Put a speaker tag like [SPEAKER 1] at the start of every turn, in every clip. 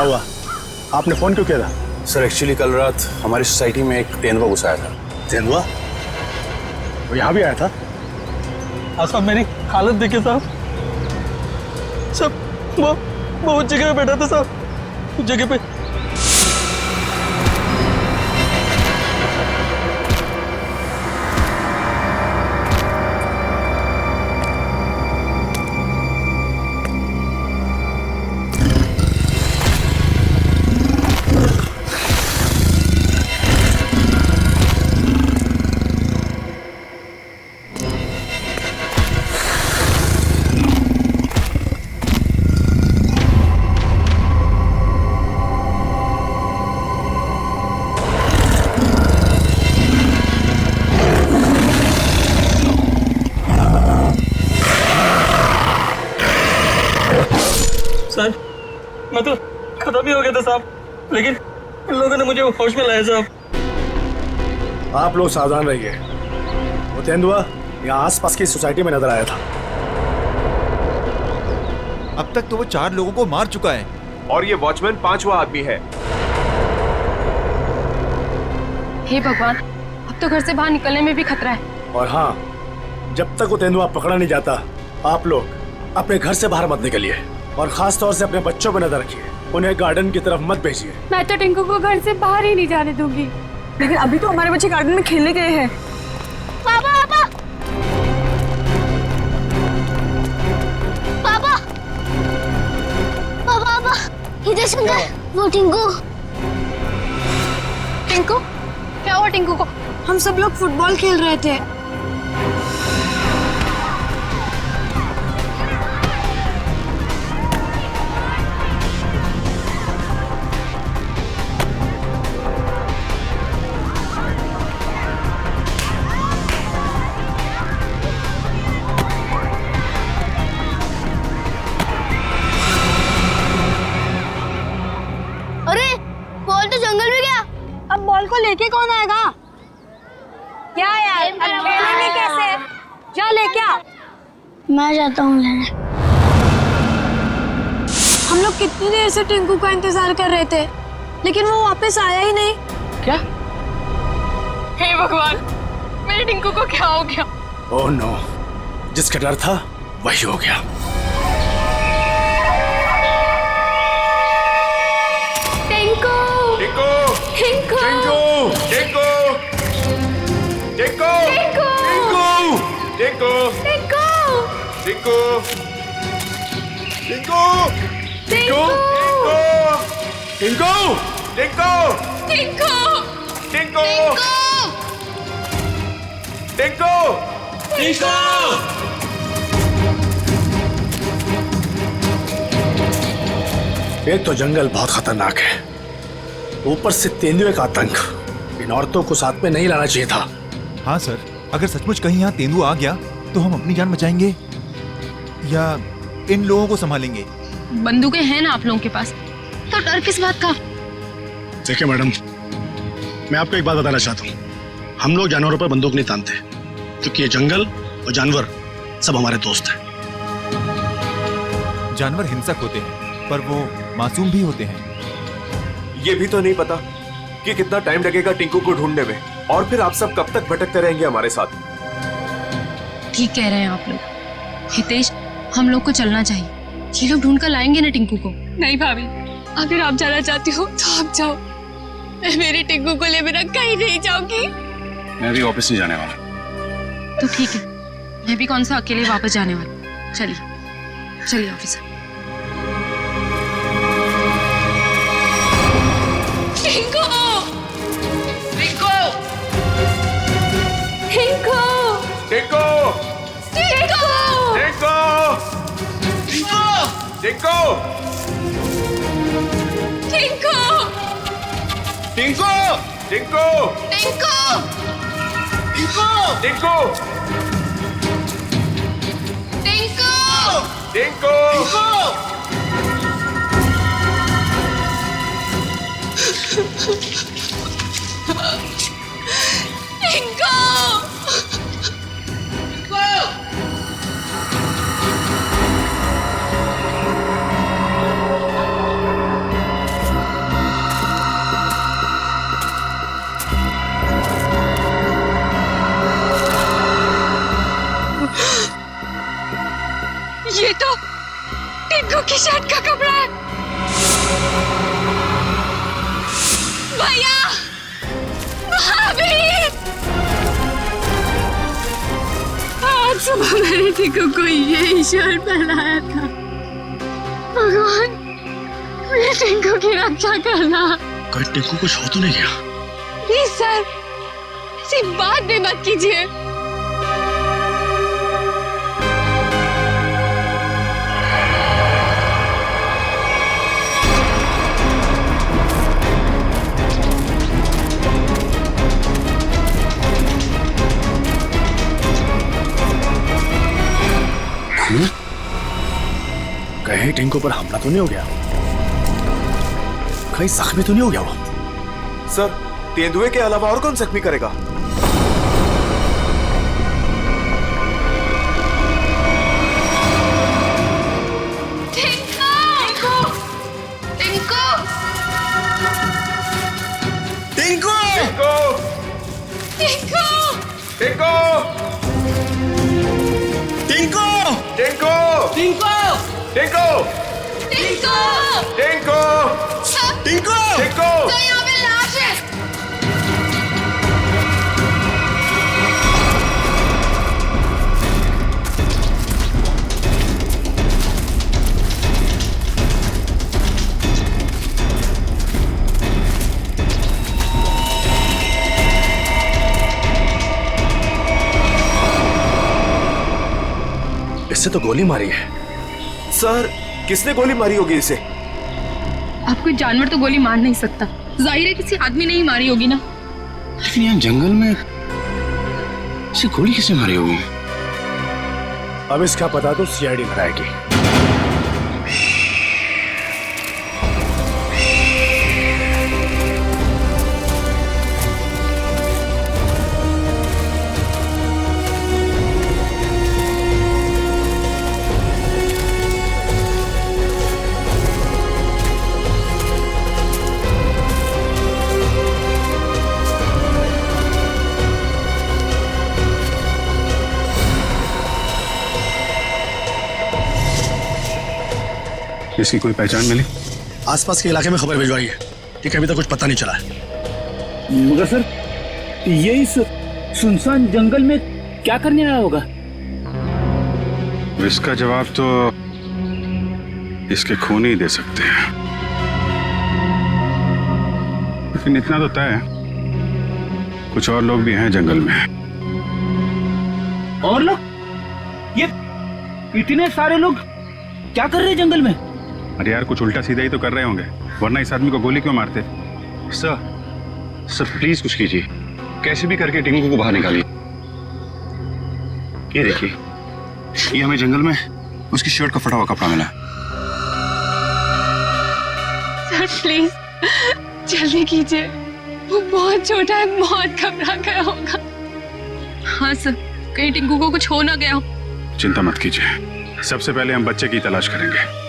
[SPEAKER 1] हुआ? आपने फोन क्यों किया था?
[SPEAKER 2] सर एक्चुअली कल रात हमारी सोसाइटी में एक तेंदुआ घुस आया था।
[SPEAKER 1] तेंदुआ? वो यहाँ भी आया था?
[SPEAKER 3] साहब मेरी हालत देखिए साहब। वो उस जगह पे बैठा था साहब, उस जगह पे। सर मैं तो खत्म ही हो गया था साहब, लेकिन इन लोगों ने मुझे होश में लाया साहब।
[SPEAKER 1] आप लोग सावधान रहिए। वो तेंदुआ यहाँ आसपास की सोसाइटी में नजर आया था।
[SPEAKER 4] अब तक तो वो 4 लोगों को मार चुका है
[SPEAKER 5] और ये वॉचमैन 5वां आदमी है।
[SPEAKER 6] हे भगवान, अब तो घर से बाहर निकलने में भी खतरा है।
[SPEAKER 1] और हाँ, जब तक वो तेंदुआ पकड़ा नहीं जाता, आप लोग अपने घर से बाहर मत निकलिए और खास तौर से अपने बच्चों पर नजर रखिए। उन्हें गार्डन की तरफ मत भेजिए।
[SPEAKER 6] मैं तो टिंकू को घर से बाहर ही नहीं जाने दूंगी।
[SPEAKER 7] लेकिन अभी तो हमारे बच्चे गार्डन में खेलने गए हैं।
[SPEAKER 8] पापा पापा पापा पापा पापा इधर सुन, वो टिंकू।
[SPEAKER 6] टिंकू? क्या हुआ टिंकू को?
[SPEAKER 7] हम सब लोग फुटबॉल खेल रहे थे।
[SPEAKER 8] अरे बॉल तो जंगल में गया।
[SPEAKER 7] अब बॉल को लेके कौन आएगा? क्या यार, अब खेलेंगे कैसे? जा लेके आ।
[SPEAKER 8] मैं जाता हूँ लेने।
[SPEAKER 7] हम लोग कितनी देर से टिंकू का इंतजार कर रहे थे, लेकिन वो वापस आया ही नहीं।
[SPEAKER 6] क्या? हे भगवान, मेरे टिंकू को क्या हो गया?
[SPEAKER 1] ओह नो, जिसका डर था वही हो गया।
[SPEAKER 6] टिंकू!
[SPEAKER 5] टिंकू!
[SPEAKER 6] टिंकू!
[SPEAKER 5] टिंकू! टिंकू! टिंकू! टिंकू! टिंकू!
[SPEAKER 6] टिंकू!
[SPEAKER 5] टिंकू! टिंकू! टिंकू! टिंकू! टिंकू!
[SPEAKER 6] टिंकू!
[SPEAKER 5] टिंकू! टिंकू!
[SPEAKER 1] एक तो जंगल बहुत खतरनाक है, ऊपर से तेंदुए का आतंक। इन औरतों को साथ में नहीं लाना चाहिए था।
[SPEAKER 4] हाँ सर, अगर सचमुच कहीं यहाँ तेंदुआ आ गया तो हम अपनी जान बचाएंगे या इन लोगों को संभालेंगे?
[SPEAKER 6] बंदूकें हैं ना आप लोगों के पास, तो डर किस बात का?
[SPEAKER 1] देखिए मैडम, मैं आपको एक बात बताना चाहता हूँ। हम लोग जानवरों पर बंदूक नहीं तानते, क्योंकि ये जंगल और जानवर सब हमारे दोस्त हैं।
[SPEAKER 4] जानवर हिंसक होते हैं, पर वो मासूम भी होते हैं।
[SPEAKER 5] ये भी तो नहीं पता कि कितना टाइम लगेगा टिंकू को ढूंढने में, और फिर आप सब कब तक भटकते रहेंगे हमारे साथ।
[SPEAKER 6] ठीक कह रहे हैं आप लोग। हितेश, हम लोग को चलना चाहिए। ये लोग ढूंढ कर लाएंगे ना टिंकू को। नहीं भाभी, अगर आप जाना चाहती हो तो आप जाओ। मैं मेरे टिंकू को ले बिना कहीं नहीं जाऊंगी।
[SPEAKER 2] मैं भी ऑफिस नहीं जाने वाला।
[SPEAKER 6] तो ठीक है, मैं भी कौन सा अकेले वापस जाने वाली। चलिए चलिए ऑफिस। टिंकू! टिंकू! टिंकू!
[SPEAKER 5] टिंकू!
[SPEAKER 6] टिंकू!
[SPEAKER 5] टिंकू! टिंकू!
[SPEAKER 6] टिंकू!
[SPEAKER 5] टिंकू! टिंकू!
[SPEAKER 6] टिंकू!
[SPEAKER 5] टिंकू! टिंकू!
[SPEAKER 6] टिंकू! ये तो टिंकू की शर्ट का कपड़ा है। भैया, भाभी, आज सुबह मैंने टिंकू को यही शर्ट पहनाया था। भगवान, मेरे टिंकू की रक्षा करना।
[SPEAKER 1] कोई टिंकू कुछ हो तो नहीं गया?
[SPEAKER 6] प्लीज सर, ऐसी बात भी मत कीजिए।
[SPEAKER 1] कहीं टिंकू पर हमला तो नहीं हो गया? कहीं जख्मी तो नहीं हो गया वो?
[SPEAKER 5] सर, तेंदुए के अलावा और कौन जख्मी करेगा?
[SPEAKER 1] टिंकू!
[SPEAKER 5] टिंकू!
[SPEAKER 6] टिंकू!
[SPEAKER 5] टिंकू!
[SPEAKER 1] टिंकू!
[SPEAKER 5] टिंकू!
[SPEAKER 6] टिंकू!
[SPEAKER 5] टिंकू!
[SPEAKER 6] टिंकू!
[SPEAKER 5] टिंकू!
[SPEAKER 1] टिंकू!
[SPEAKER 5] टिंकू!
[SPEAKER 6] तो यहाँ पे लाश है।
[SPEAKER 1] इससे तो गोली मारी है।
[SPEAKER 5] सर, किसने गोली मारी होगी इसे?
[SPEAKER 6] आप कोई जानवर तो गोली मार नहीं सकता। जाहिर है किसी आदमी ने ही मारी होगी ना।
[SPEAKER 2] लेकिन यहाँ जंगल में इसे गोली किसने मारी होगी?
[SPEAKER 1] अब इसका पता तो सीआईडी कराएगी।
[SPEAKER 2] इसकी कोई पहचान मिली?
[SPEAKER 1] आसपास के इलाके में खबर भिजवाई है। ठीक है, अभी तक कुछ पता नहीं चला है।
[SPEAKER 3] मगर सर, ये इस सुनसान जंगल में क्या करने आया होगा?
[SPEAKER 2] इसका जवाब तो इसके खून ही दे सकते हैं। लेकिन इतना तो तय है, कुछ और लोग भी हैं जंगल में।
[SPEAKER 3] और लोग? ये इतने सारे लोग क्या कर रहे हैं जंगल में?
[SPEAKER 2] अरे यार, कुछ उल्टा सीधा ही तो कर रहे होंगे, वरना इस आदमी को गोली क्यों मारते?
[SPEAKER 9] सर प्लीज कुछ कीजिए, कैसे भी करके टिंकू को बाहर निकालिए। ये देखिए, ये हमें जंगल में उसकी शर्ट का फटा हुआ कपड़ा मिला।
[SPEAKER 6] सर प्लीज जल्दी कीजिए, वो बहुत छोटा है, बहुत घबरा गया होगा। हाँ सर, कहीं टिंकू को कुछ हो ना गया हो।
[SPEAKER 2] चिंता मत कीजिए, सबसे पहले हम बच्चे की तलाश करेंगे।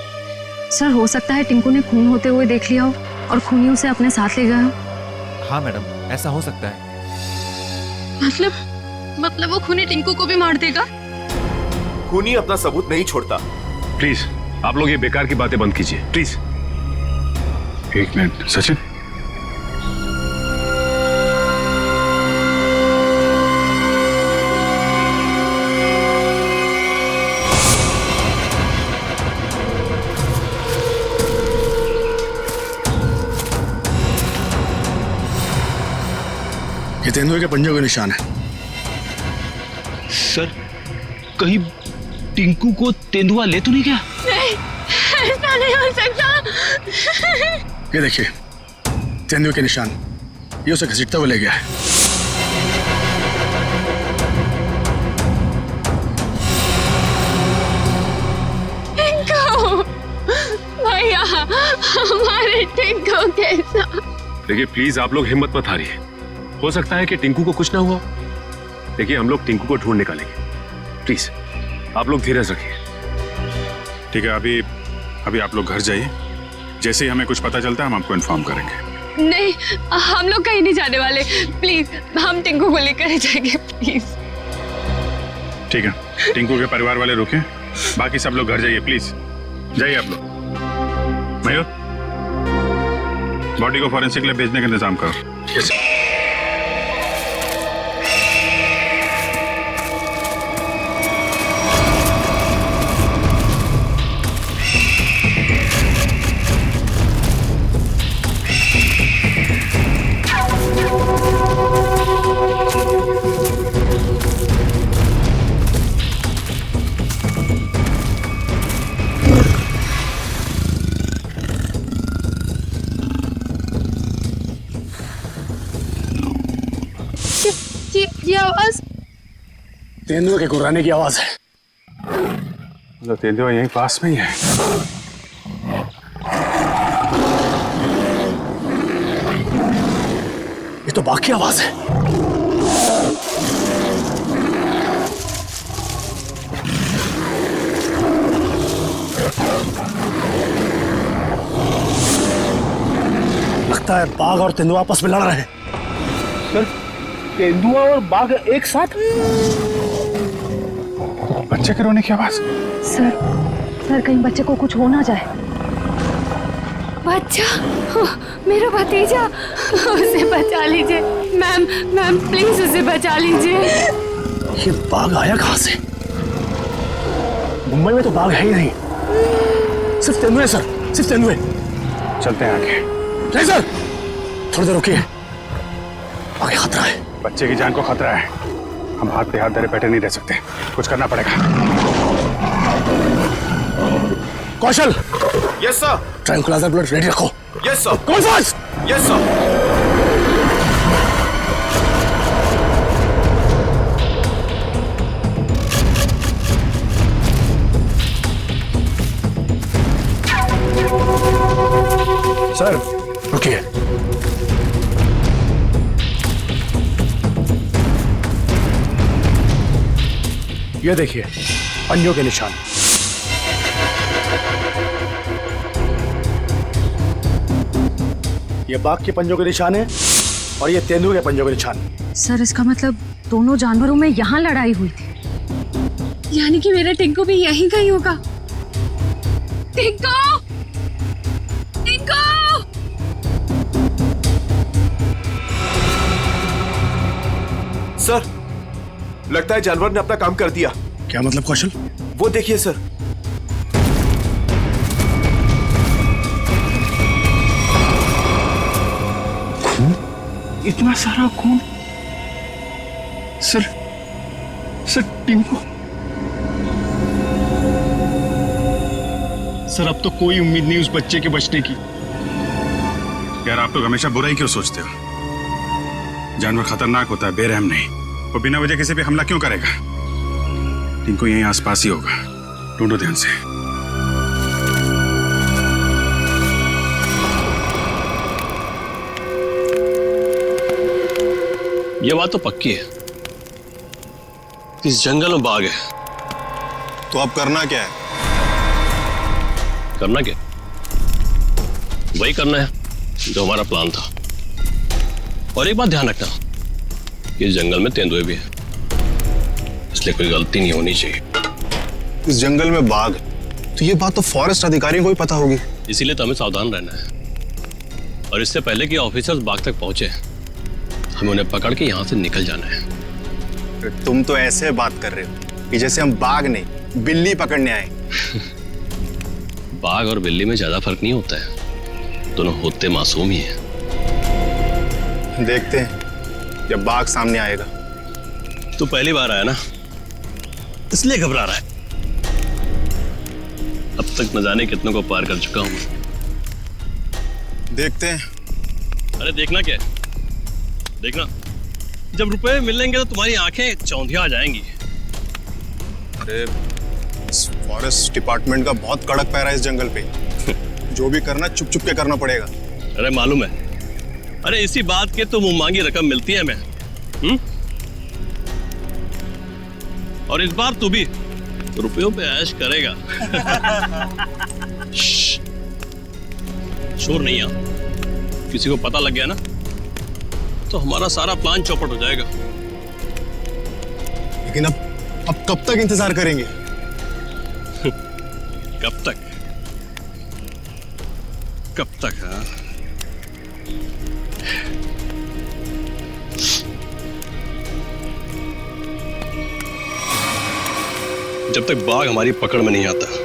[SPEAKER 10] सर, हो सकता है टिंकू ने खून होते हुए देख लिया हो और खूनी उसे अपने साथ ले गया हो।
[SPEAKER 4] हाँ मैडम, ऐसा हो सकता है।
[SPEAKER 6] मतलब वो खूनी टिंकू को भी मार देगा?
[SPEAKER 5] खूनी अपना सबूत नहीं छोड़ता।
[SPEAKER 9] प्लीज आप लोग ये बेकार की बातें बंद कीजिए, प्लीज।
[SPEAKER 2] एक मिनट सचिन,
[SPEAKER 1] ये तेंदुए के पंजों के निशान है।
[SPEAKER 9] सर, कहीं टिंकू को तेंदुआ ले तो नहीं गया?
[SPEAKER 6] नहीं, ऐसा नहीं हो सकता।
[SPEAKER 1] ये देखिए, तेंदुए के निशान, ये उसे घसीटता हुआ ले गया है।
[SPEAKER 6] टिंकू, भैया, हमारे टिंकू के साथ।
[SPEAKER 9] देखिए प्लीज आप लोग हिम्मत मत हारिए, हो सकता है कि टिंकू को कुछ ना हुआ। देखिए हम लोग टिंकू को ढूंढ निकालेंगे, प्लीज आप लोग धीरज रखिए।
[SPEAKER 2] ठीक है, अभी आप लोग घर जाइए, जैसे ही हमें कुछ पता चलता है हम आपको इन्फॉर्म करेंगे।
[SPEAKER 6] नहीं, हम लोग कहीं नहीं जाने वाले, प्लीज हम टिंकू को लेकर जाएंगे, प्लीज।
[SPEAKER 2] ठीक है, टिंकू के परिवार वाले रुके, बाकी सब लोग घर जाइए प्लीज, जाइए आप लोग। मयूर, बॉडी को फॉरेंसिक लैब भेजने का इंतजाम करो।
[SPEAKER 6] ये आवाज
[SPEAKER 1] तेंदुए के गुर्राने की आवाज है।
[SPEAKER 2] तो तेंदुआ यहीं पास में ही है।
[SPEAKER 1] ये तो बाघ की आवाज है। लगता है बाघ और तेंदुआ आपस में लड़ रहे हैं।
[SPEAKER 3] तेंदुआ और बाघ एक साथ?
[SPEAKER 2] बच्चे के रोने की आवाज।
[SPEAKER 10] सर कहीं बच्चे को कुछ हो ना जाए।
[SPEAKER 6] बच्चा, मेरा भतीजा, उसे बचा लीजिए मैम प्लीज उसे बचा लीजिए।
[SPEAKER 1] ये बाघ आया कहां से? मुंबई में तो बाघ है ही नहीं, सिर्फ तेंदुए सर, सिर्फ तेंदुए।
[SPEAKER 2] चलते हैं आगे।
[SPEAKER 1] नहीं सर, थोड़ी देर रुकिए, आगे खतरा है।
[SPEAKER 2] बच्चे की जान को खतरा है, हम हाथ पे हाथ धरे बैठे नहीं रह सकते, कुछ करना पड़ेगा।
[SPEAKER 1] Kaushal.
[SPEAKER 5] Yes sir.
[SPEAKER 1] Tranquilliser blood ready रखो।
[SPEAKER 5] Yes sir.
[SPEAKER 1] कौन फास्ट?
[SPEAKER 5] Yes sir.
[SPEAKER 1] सर रुकिए। ये देखिए पंजों के निशान। ये बाघ के पंजों के निशान है और ये तेंदुए के पंजों के निशान।
[SPEAKER 10] सर इसका मतलब दोनों जानवरों में यहाँ लड़ाई हुई थी।
[SPEAKER 6] यानी कि मेरा टिंकू भी यहीं कहीं होगा। टिंकू, टिंकू!
[SPEAKER 5] सर लगता है जानवर ने अपना काम कर दिया।
[SPEAKER 1] क्या मतलब कौशल?
[SPEAKER 5] वो देखिए सर।
[SPEAKER 1] इतना सारा खून। सर टिंकू। सर अब तो कोई उम्मीद नहीं उस बच्चे के बचने की।
[SPEAKER 2] यार आप लोग हमेशा बुरा ही क्यों सोचते हो? जानवर खतरनाक होता है, बेरहम नहीं। वो बिना वजह किसी पे हमला क्यों करेगा? टिंकू यहीं आसपास ही होगा, ढूंढो ध्यान से।
[SPEAKER 11] ये बात तो पक्की है, इस जंगल में बाघ है।
[SPEAKER 12] तो अब करना क्या है?
[SPEAKER 11] करना क्या? वही करना है जो हमारा प्लान था। और एक बात ध्यान रखना, इस जंगल में तेंदुए भी है, इसलिए कोई गलती नहीं होनी चाहिए।
[SPEAKER 12] इस जंगल में बाघ, तो ये बात तो फॉरेस्ट अधिकारियों को भी पता होगी।
[SPEAKER 11] इसीलिए तो हमें सावधान रहना है, और इससे पहले कि ऑफिसर्स बाघ तक पहुंचे हमें उन्हें पकड़ के यहाँ से निकल जाना है।
[SPEAKER 12] तुम तो ऐसे बात कर रहे हो कि जैसे हम बाघ नहीं बिल्ली पकड़ने आए।
[SPEAKER 11] बाघ और बिल्ली में ज्यादा फर्क नहीं होता है, दोनों होते मासूम ही हैं।
[SPEAKER 12] देखते हैं जब बाघ सामने आएगा।
[SPEAKER 11] तू पहली बार आया ना, इसलिए घबरा रहा है। अब तक न जाने कितनों को पार कर चुका हूं।
[SPEAKER 12] देखते हैं।
[SPEAKER 11] अरे देखना क्या है? देखना, जब रुपए मिलेंगे तो तुम्हारी आंखें चौंधिया आ जाएंगी।
[SPEAKER 12] अरे फॉरेस्ट डिपार्टमेंट का बहुत कड़क पैरा है इस जंगल पे। जो भी करना चुप चुप के करना पड़ेगा।
[SPEAKER 11] अरे मालूम है, अरे इसी बात के तो मुंह मांगी रकम मिलती है हमें। और इस बार तू भी रुपयों पे ऐश करेगा। शोर नहीं आ, किसी को पता लग गया ना तो हमारा सारा प्लान चौपट हो जाएगा।
[SPEAKER 12] लेकिन अब कब तक इंतजार करेंगे?
[SPEAKER 11] कब तक? कब तक? हाँ, जब तक बाघ हमारी पकड़ में नहीं आता।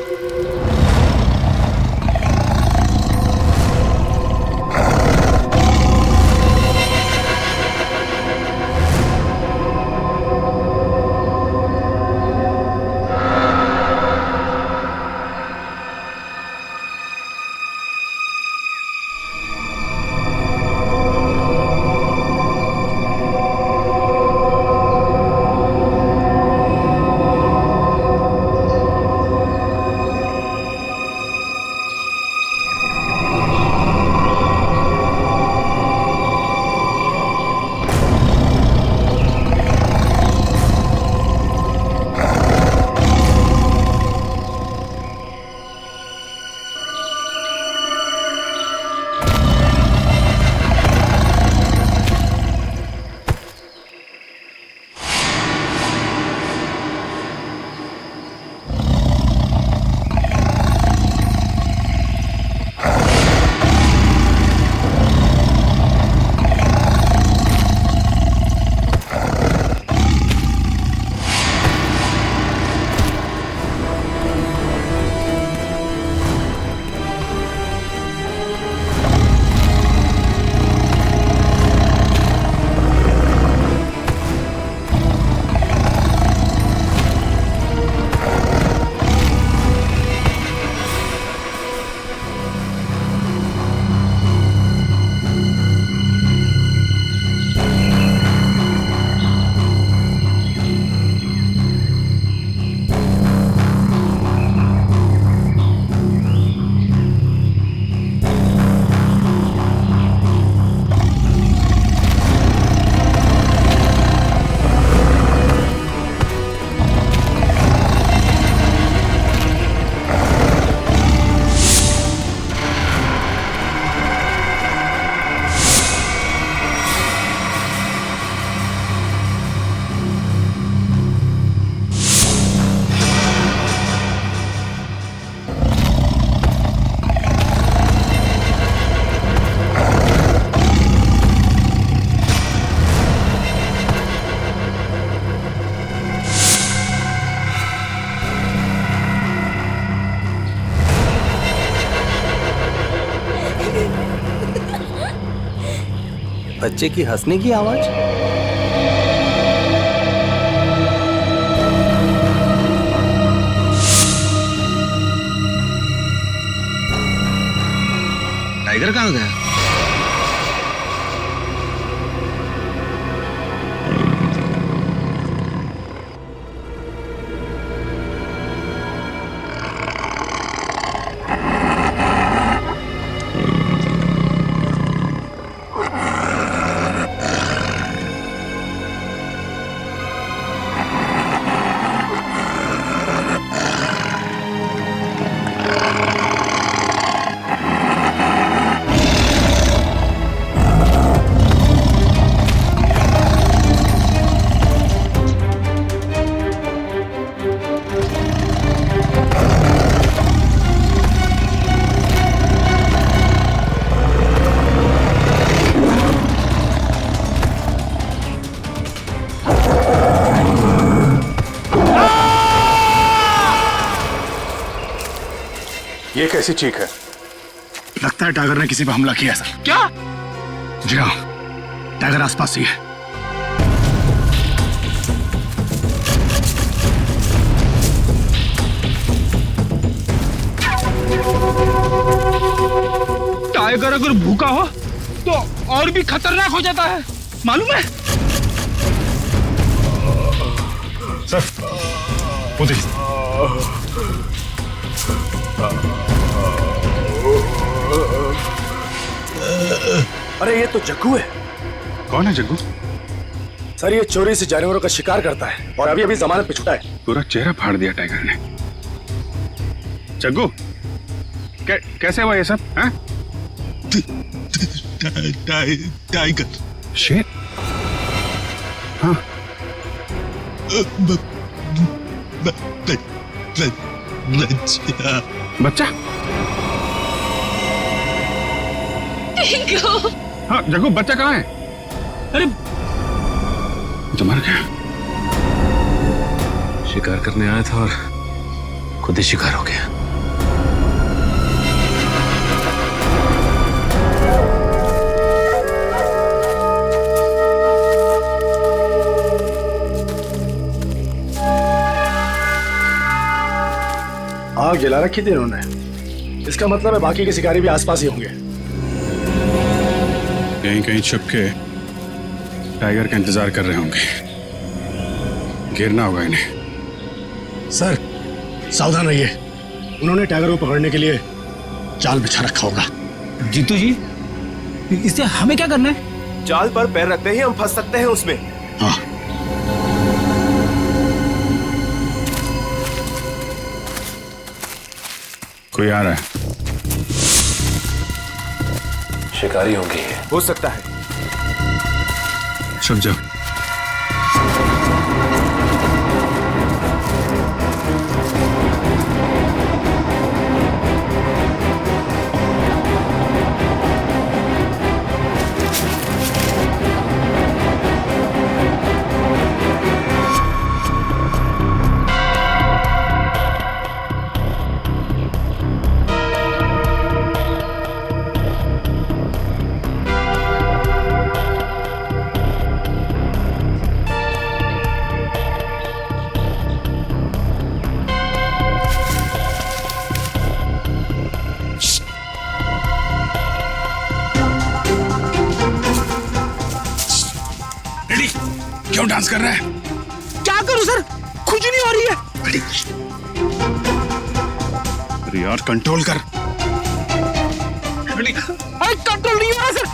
[SPEAKER 13] बच्चे की हंसने की आवाज।
[SPEAKER 1] टाइगर कहाँ गया?
[SPEAKER 5] ये कैसी चीख है?
[SPEAKER 1] लगता है टाइगर ने किसी पर हमला किया सर।
[SPEAKER 5] क्या?
[SPEAKER 1] जी हाँ, टाइगर आसपास ही है।
[SPEAKER 3] टाइगर अगर भूखा हो तो और भी खतरनाक हो जाता है, मालूम है?
[SPEAKER 1] सर, वो देखिए।
[SPEAKER 5] अरे ये तो जग्गू है।
[SPEAKER 2] कौन है जग्गू?
[SPEAKER 5] सर ये चोरी से जानवरों का शिकार करता है और अभी अभी जमानत पे छुटा है।
[SPEAKER 2] पूरा चेहरा फाड़ दिया टाइगर ने। जग्गू, कैसे हुआ ये सब? हैं?
[SPEAKER 1] टाइगर
[SPEAKER 2] शेर? हाँ। बच्चा?
[SPEAKER 6] टिंकू।
[SPEAKER 2] हाँ जग्गू, बच्चा कहाँ है?
[SPEAKER 3] अरे
[SPEAKER 2] तो मर गया।
[SPEAKER 9] शिकार करने आया था और खुद ही शिकार हो गया।
[SPEAKER 1] आग जला रखी थी इन्होंने, इसका मतलब है बाकी के शिकारी भी आसपास ही होंगे।
[SPEAKER 2] कहीं कहीं छुप के टाइगर का इंतजार कर रहे होंगे, घेरना होगा इन्हें।
[SPEAKER 1] सर सावधान रहिए, उन्होंने टाइगर को पकड़ने के लिए जाल बिछा रखा होगा।
[SPEAKER 3] जीतू जी, इससे हमें क्या करना है?
[SPEAKER 5] जाल पर पैर रखते ही हम फंस सकते हैं उसमें।
[SPEAKER 1] हाँ
[SPEAKER 2] कोई आ रहा है।
[SPEAKER 9] शिकारी होंगे।
[SPEAKER 5] हो सकता है।
[SPEAKER 2] छुप जाओ। क्यों डांस कर रहा है?
[SPEAKER 3] क्या करूं सर, खुजली नहीं हो रही है।
[SPEAKER 2] अरे यार कंट्रोल कर।
[SPEAKER 3] अरे कंट्रोल नहीं हो रहा सर।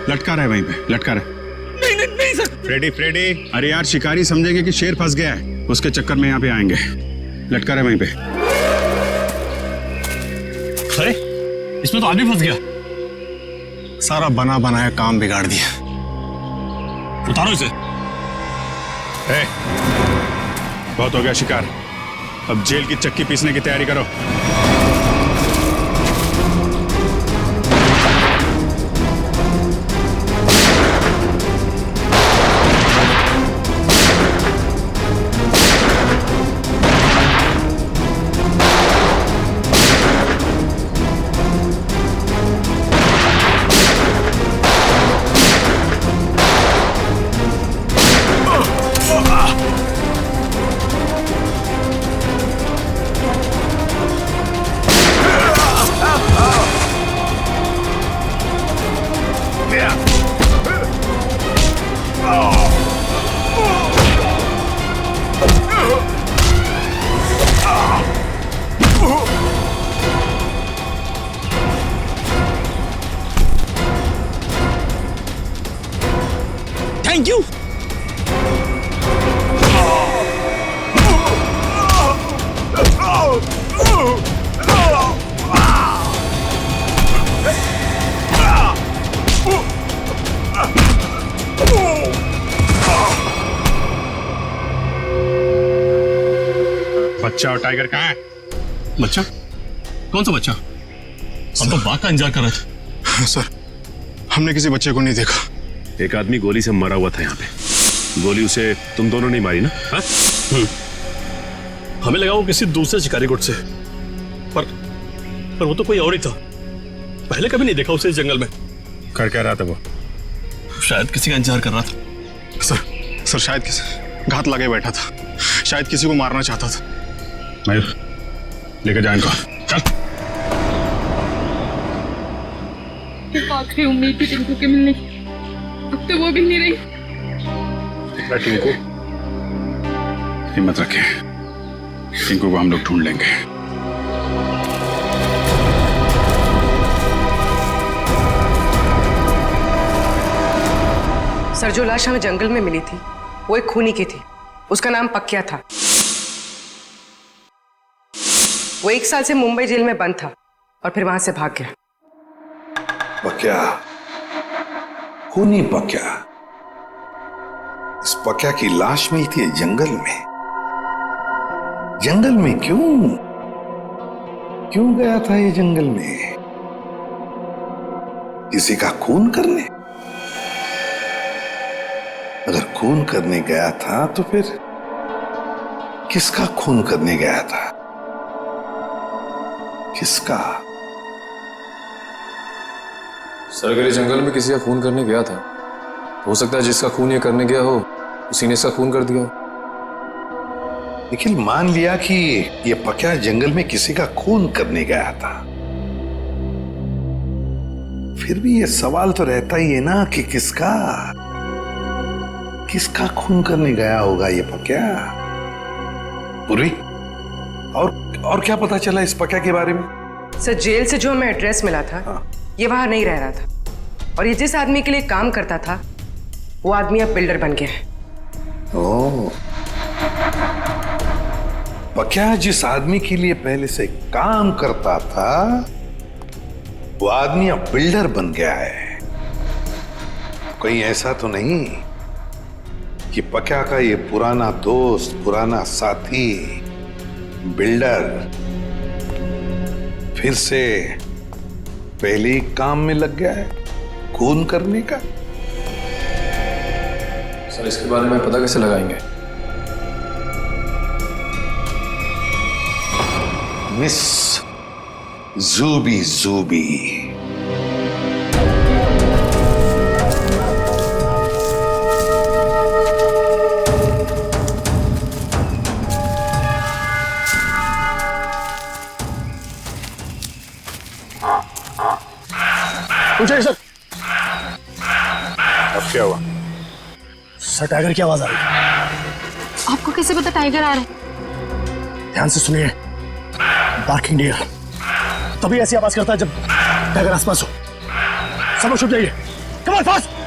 [SPEAKER 2] लटका रहा है वहीं पे, लटका रहा है।
[SPEAKER 3] नहीं सर।
[SPEAKER 2] फ्रेडी फ्रेडी, अरे यार शिकारी समझेंगे कि शेर फंस गया है, उसके चक्कर में यहाँ पे आएंगे। लटका रहा है वहीं पे।
[SPEAKER 3] अरे इसमें तो आदमी फंस गया।
[SPEAKER 12] सारा बना बनाया काम बिगाड़ दिया।
[SPEAKER 3] उतारो इसे।
[SPEAKER 2] बहुत हो गया शिकार, अब जेल की चक्की पीसने की तैयारी करो।
[SPEAKER 3] Thank you.
[SPEAKER 2] बच्चा और टाइगर कहाँ है?
[SPEAKER 11] बच्चा? कौन सा बच्चा? हम तो बाघ का इंतजार कर रहे थे।
[SPEAKER 12] सर हमने किसी बच्चे को नहीं देखा।
[SPEAKER 9] एक आदमी गोली से मरा हुआ था यहाँ पे। गोली उसे तुम दोनों ने मारी ना?
[SPEAKER 11] हमें लगा वो किसी दूसरे शिकारी गुट से, पर वो तो कोई और ही था। पहले कभी नहीं देखा उसे इस जंगल में।
[SPEAKER 2] कर क्या रहा था वो?
[SPEAKER 11] शायद किसी का इंतजार कर रहा था।
[SPEAKER 12] सर शायद किसी घात लगे बैठा था, शायद किसी को मारना चाहता था।
[SPEAKER 2] मयूर लेकर जा इनको, चल।
[SPEAKER 6] आखिरी उम्मीद थी टिंकू के मिलने की, अब तो वो भी नहीं रही।
[SPEAKER 2] टिंकू हिम्मत रखे, टिंकू को हम लोग ढूंढ लेंगे।
[SPEAKER 14] सर, जो लाश हमें जंगल में मिली थी वो एक खूनी की थी। उसका नाम पक्या था। वो 1 साल से मुंबई जेल में बंद था और फिर वहां से भाग गया।
[SPEAKER 15] पक्या, खूनी पक्या। इस पक्या की लाश मिलती है जंगल में। जंगल में क्यों गया था ये जंगल में? किसी का खून करने? अगर खून करने गया था तो फिर किसका खून करने गया था? किसका?
[SPEAKER 16] सर, अगर ये जंगल में किसी का खून करने गया था, हो सकता है जिसका खून ये करने गया हो उसी ने इसका खून कर दिया हो।
[SPEAKER 15] निखिल, मान लिया कि ये पक्या जंगल में किसी का खून करने गया था, फिर भी ये सवाल तो रहता ही है ना कि किसका खून करने गया होगा ये पक्या? पूरी, और क्या पता चला इस पक्या के बारे में?
[SPEAKER 14] सर, जेल से जो हमें एड्रेस मिला था ये वहां नहीं रह रहा था, और ये जिस आदमी के लिए काम करता था वो आदमी अब बिल्डर बन गया है।
[SPEAKER 15] ओह, पक्या जिस आदमी के लिए पहले से काम करता था वो आदमी अब बिल्डर बन गया है। कहीं ऐसा तो नहीं कि पक्या का ये पुराना दोस्त, पुराना साथी बिल्डर फिर से पहले ही काम में लग गया है खून करने का?
[SPEAKER 16] सर, इसके बारे में पता कैसे लगाएंगे?
[SPEAKER 15] मिस जूबी।
[SPEAKER 1] पूछिए सर।
[SPEAKER 15] अब क्या हुआ?
[SPEAKER 1] सर, टाइगर की आवाज आ रही है।
[SPEAKER 6] आपको कैसे पता टाइगर आ रहा है?
[SPEAKER 1] ध्यान से सुनिए। बार्किंग डियर तभी ऐसी आवाज करता है जब टाइगर आसपास हो। सब लोग छुप जाइए। Come on, fast.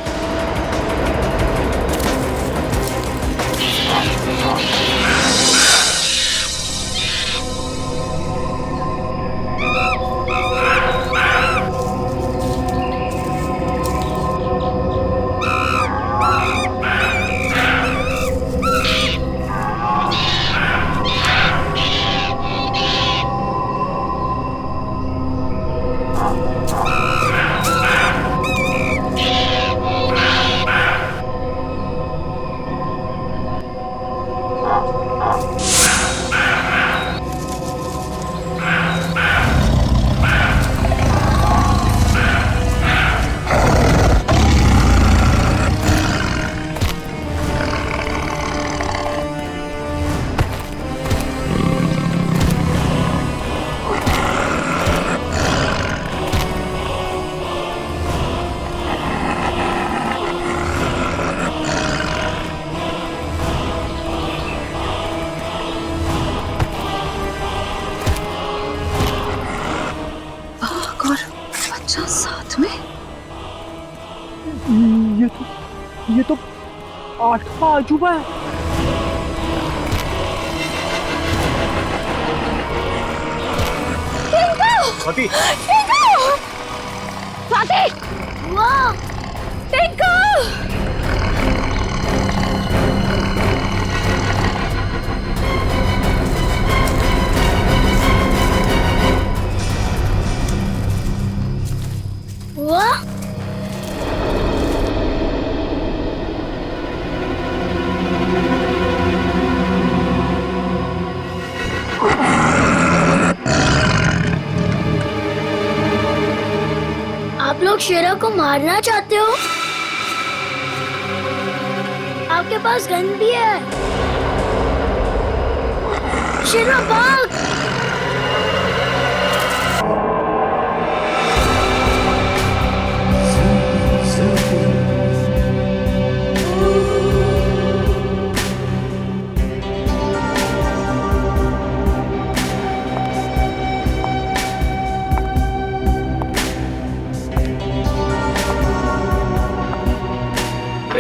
[SPEAKER 10] साथ में?
[SPEAKER 3] ये तो 8वां अजूबा है।
[SPEAKER 1] स्वाति,
[SPEAKER 8] स्वाति, वाह, टिंकू! वाह, आप लोग शेरा को मारना चाहते हो? आपके पास गन भी है। शेरा भाग!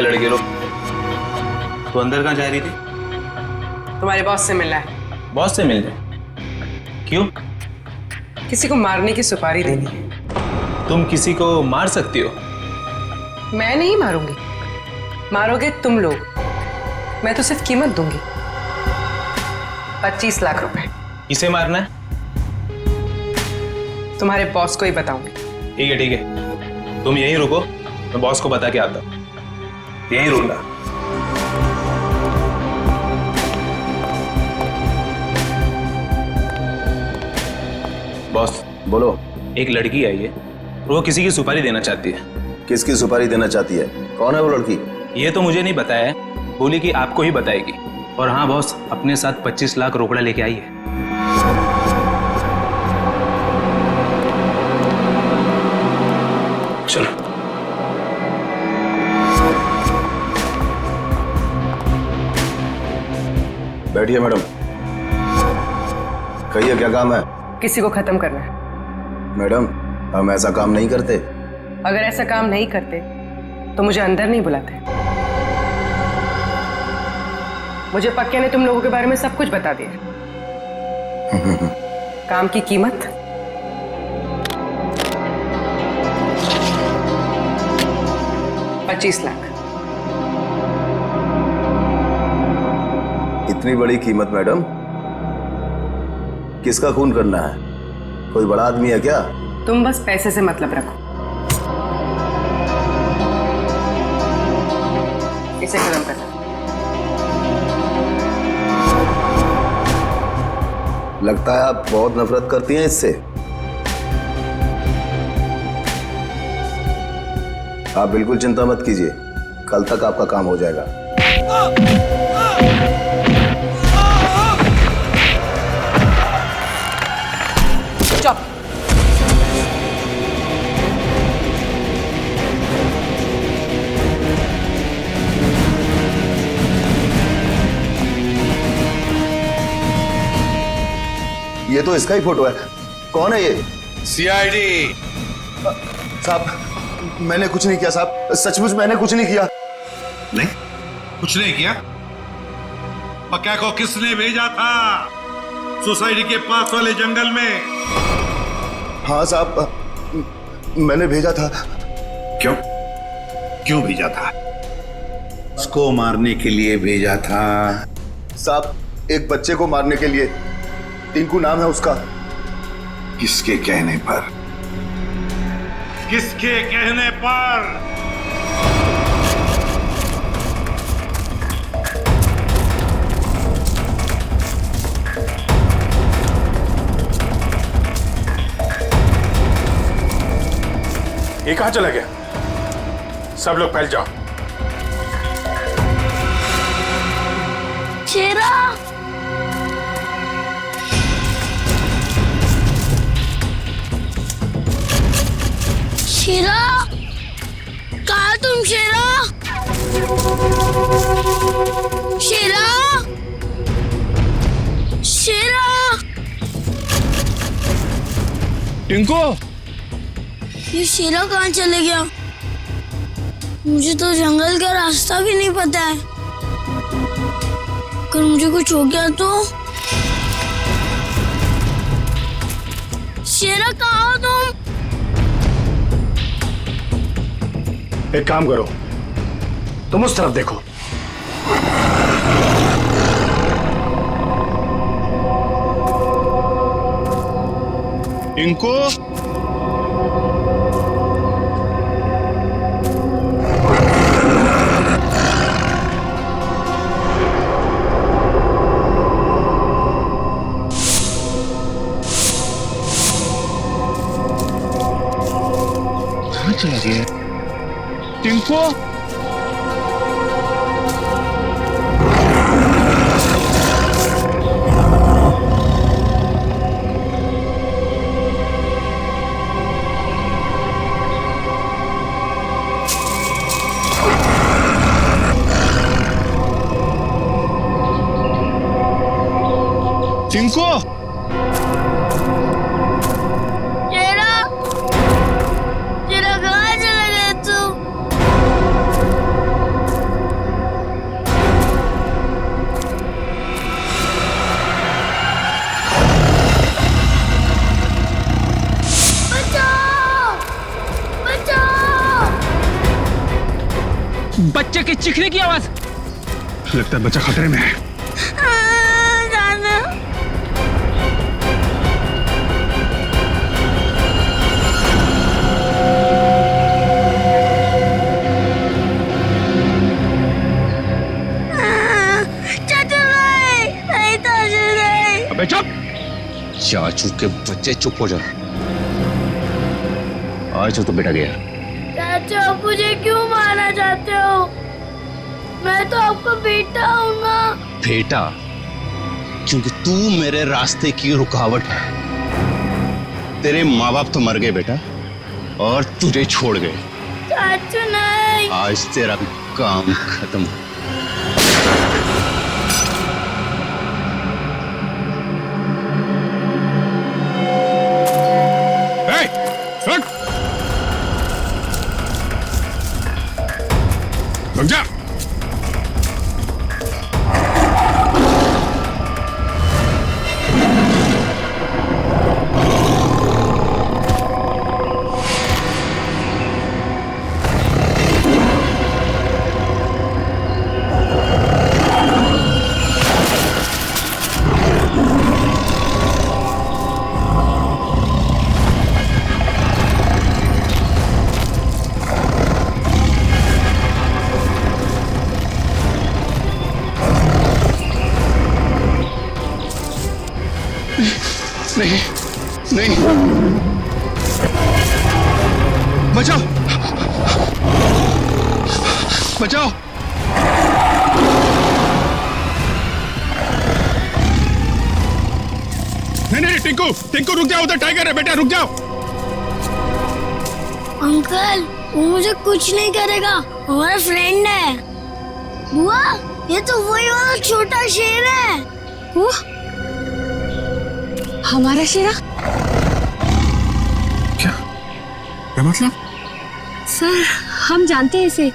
[SPEAKER 13] ये लड़के लोग? तो अंदर कहाँ जा रही थी?
[SPEAKER 14] तुम्हारे बॉस से मिलना है।
[SPEAKER 13] बॉस से मिलने? क्यों?
[SPEAKER 14] किसी को मारने की सुपारी देनी है।
[SPEAKER 13] तुम किसी को मार सकती हो?
[SPEAKER 14] मैं नहीं मारूंगी, मारोगे तुम लोग। मैं तो सिर्फ कीमत दूंगी, 25 लाख रुपए।
[SPEAKER 13] किसे मारना है?
[SPEAKER 14] तुम्हारे बॉस को ही बताऊंगी।
[SPEAKER 13] ठीक है ठीक है, तुम यहीं रुको, मैं बॉस को बता के आता हूँ। यहीं रुकना। बॉस
[SPEAKER 17] बोलो।
[SPEAKER 13] एक लड़की आई है, वो किसी की सुपारी देना चाहती है।
[SPEAKER 17] किसकी सुपारी देना चाहती है? कौन है वो लड़की?
[SPEAKER 13] ये तो मुझे नहीं बताया है, बोली कि आपको ही बताएगी। और हाँ बॉस, अपने साथ 25 लाख रोकड़ा लेके आई है।
[SPEAKER 17] चलो। बैठिए मैडम। कहिए क्या काम है?
[SPEAKER 14] किसी को खत्म करना है।
[SPEAKER 17] मैडम हम ऐसा काम नहीं करते।
[SPEAKER 14] अगर ऐसा काम नहीं करते तो मुझे अंदर नहीं बुलाते। मुझे पक्के ने तुम लोगों के बारे में सब कुछ बता दिया। काम की कीमत? $25 लाख।
[SPEAKER 17] इतनी बड़ी कीमत मैडम? किसका खून करना है? कोई बड़ा आदमी है क्या?
[SPEAKER 14] तुम बस पैसे से मतलब रखो। इसे खत्म करना।
[SPEAKER 17] लगता है आप बहुत नफरत करती हैं इससे। आप बिल्कुल चिंता मत कीजिए, कल तक आपका काम हो जाएगा।
[SPEAKER 14] चुप।
[SPEAKER 17] ये तो इसका ही फोटो है। कौन है ये?
[SPEAKER 15] सीआईडी।
[SPEAKER 17] साहब मैंने कुछ नहीं किया साहब, सचमुच मैंने कुछ नहीं किया।
[SPEAKER 15] नहीं कुछ नहीं किया? पक्का को किसने भेजा था सोसाइटी के पास वाले जंगल में?
[SPEAKER 17] हाँ साहब मैंने भेजा था।
[SPEAKER 15] क्यों? क्यों भेजा था? उसको मारने के लिए भेजा था?
[SPEAKER 17] साहब एक बच्चे को मारने के लिए। टिंकू नाम है उसका।
[SPEAKER 15] किसके कहने पर? किसके कहने पर?
[SPEAKER 2] ये कहां चला गया? सब लोग फैल जाओ।
[SPEAKER 8] शेरा, शेरा, कहा तुम? शेरा, शेरा, शेरा।
[SPEAKER 3] टिंकू,
[SPEAKER 8] ये शेरा कहाँ चले गया? मुझे तो जंगल का रास्ता भी नहीं पता है। अगर मुझे कुछ हो गया तो? शेरा कहाँ हो तुम?
[SPEAKER 1] एक काम करो, तुम उस तरफ देखो।
[SPEAKER 2] टिंकू,
[SPEAKER 1] कहाँ चला गया?
[SPEAKER 2] टिंकू, टिंकू,
[SPEAKER 8] शेरा, शेरा कहाँ चला गया तू?
[SPEAKER 3] बच्चे के चीखने की आवाज।
[SPEAKER 2] लगता है बच्चा खतरे में है।
[SPEAKER 11] अबे चुप! चाचू के बच्चे चुप हो जाओ। आज तो बेटा गया।
[SPEAKER 8] चाचा आप मुझे क्यों मारना चाहते हो? मैं तो आपका बेटा हूँ ना।
[SPEAKER 11] बेटा? क्योंकि तू मेरे रास्ते की रुकावट है। तेरे माँ बाप तो मर गए बेटा, और तुझे छोड़ गए।
[SPEAKER 8] चाचू नहीं।
[SPEAKER 11] आज तेरा काम खत्म।
[SPEAKER 2] रुक जा।
[SPEAKER 11] नहीं नहीं, बचाओ बचाओ।
[SPEAKER 2] नहीं टिंकू, टिंकू रुक जाओ, उधर टाइगर है बेटा, रुक जाओ।
[SPEAKER 8] अंकल वो मुझे कुछ नहीं करेगा, हमारा फ्रेंड है। बुआ ये तो वही वाला छोटा शेर है।
[SPEAKER 6] वो हमारा शेरा?
[SPEAKER 2] क्या मतलब?
[SPEAKER 10] सर हम जानते हैं इसे।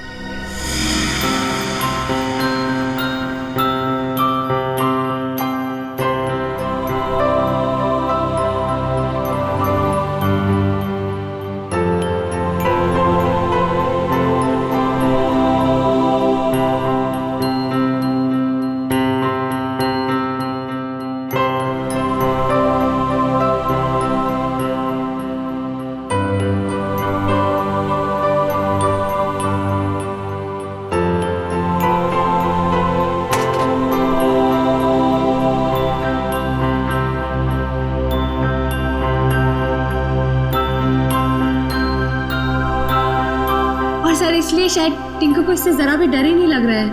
[SPEAKER 10] सर इसलिए शायद टिंकू को इससे जरा भी डर ही नहीं लग रहा है।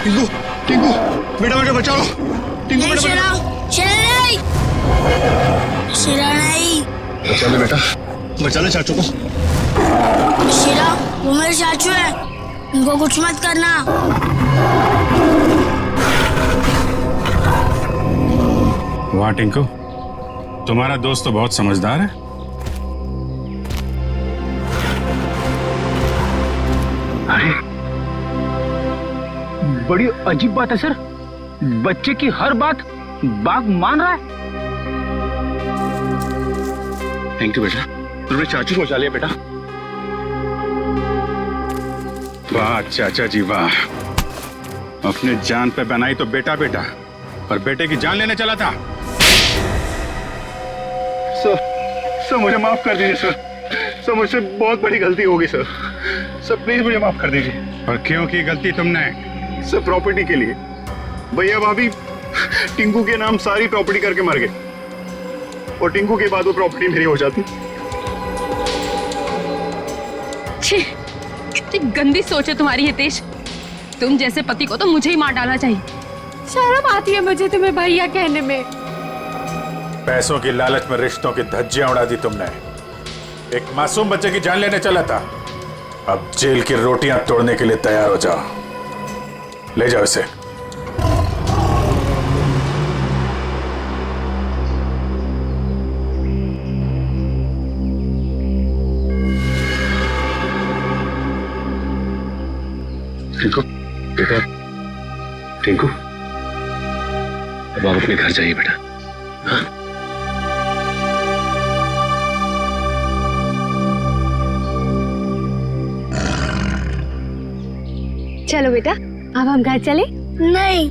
[SPEAKER 1] टिंकू टिंकू बेटा बेटा बचाओ। टिंकू बेटा
[SPEAKER 8] शेरा नहीं, शेरा नहीं।
[SPEAKER 1] बचा ले बेटा, बचा ले चाचू को।
[SPEAKER 8] शेरा वो मेरे चाचू है, उनको कुछ मत करना।
[SPEAKER 2] वाह टिंकू, तुम्हारा दोस्त तो बहुत समझदार है।
[SPEAKER 3] अरे बड़ी अजीब बात है सर, बच्चे की हर बात बाघ मान रहा है।
[SPEAKER 2] थैंक यू बेटा, तुमने चाचू को बचा लिया बेटा। वाह चाचा जी वाह, अपने जान पे बनाई तो बेटा बेटा, पर बेटे की जान लेने चला था।
[SPEAKER 12] सर मुझे माफ कर दीजिए सर मुझसे बहुत बड़ी गलती होगी सर प्लीज मुझे माफ कर दीजिए।
[SPEAKER 2] और क्यों की गलती तुमने?
[SPEAKER 12] सर प्रॉपर्टी के लिए। भैया भाभी टिंकू के नाम सारी प्रॉपर्टी करके मर गए, और टिंकू के बाद वो प्रॉपर्टी मेरी हो जाती।
[SPEAKER 6] कितनी गंदी सोच है तुम्हारी हितेश, तुम जैसे पति को तो मुझे ही मार डालना चाहिए।
[SPEAKER 7] शर्म आती है मुझे तुम्हें भैया कहने में।
[SPEAKER 18] पैसों की लालच में रिश्तों की धज्जियां उड़ा दी तुमने। एक मासूम बच्चे की जान लेने चला था, अब जेल की रोटियां तोड़ने के लिए तैयार हो जाओ। ले जाओ इसे।
[SPEAKER 11] टिंकू बेटा, टिंकू अब आप अपने घर जाइए बेटा। हाँ?
[SPEAKER 7] चलो बेटा अब हम घर चले।
[SPEAKER 8] नहीं,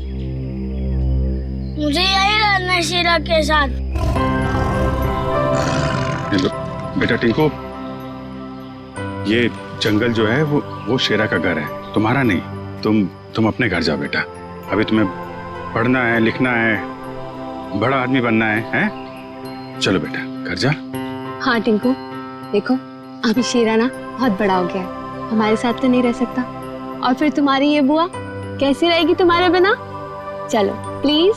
[SPEAKER 8] मुझे यही रहना है शीरा के साथ।
[SPEAKER 2] बेटा टिंकू, ये जंगल जो है वो शेरा का घर है, तुम्हारा नहीं। तुम अपने घर जाओ बेटा। अभी तुम्हें पढ़ना है, लिखना है, बड़ा आदमी बनना है? चलो बेटा घर जा।
[SPEAKER 7] हाँ टिंकू, देखो अभी शेरा ना बहुत बड़ा हो गया है, हमारे साथ तो नहीं रह सकता, और फिर तुम्हारी ये बुआ कैसी रहेगी तुम्हारे बिना? चलो प्लीज।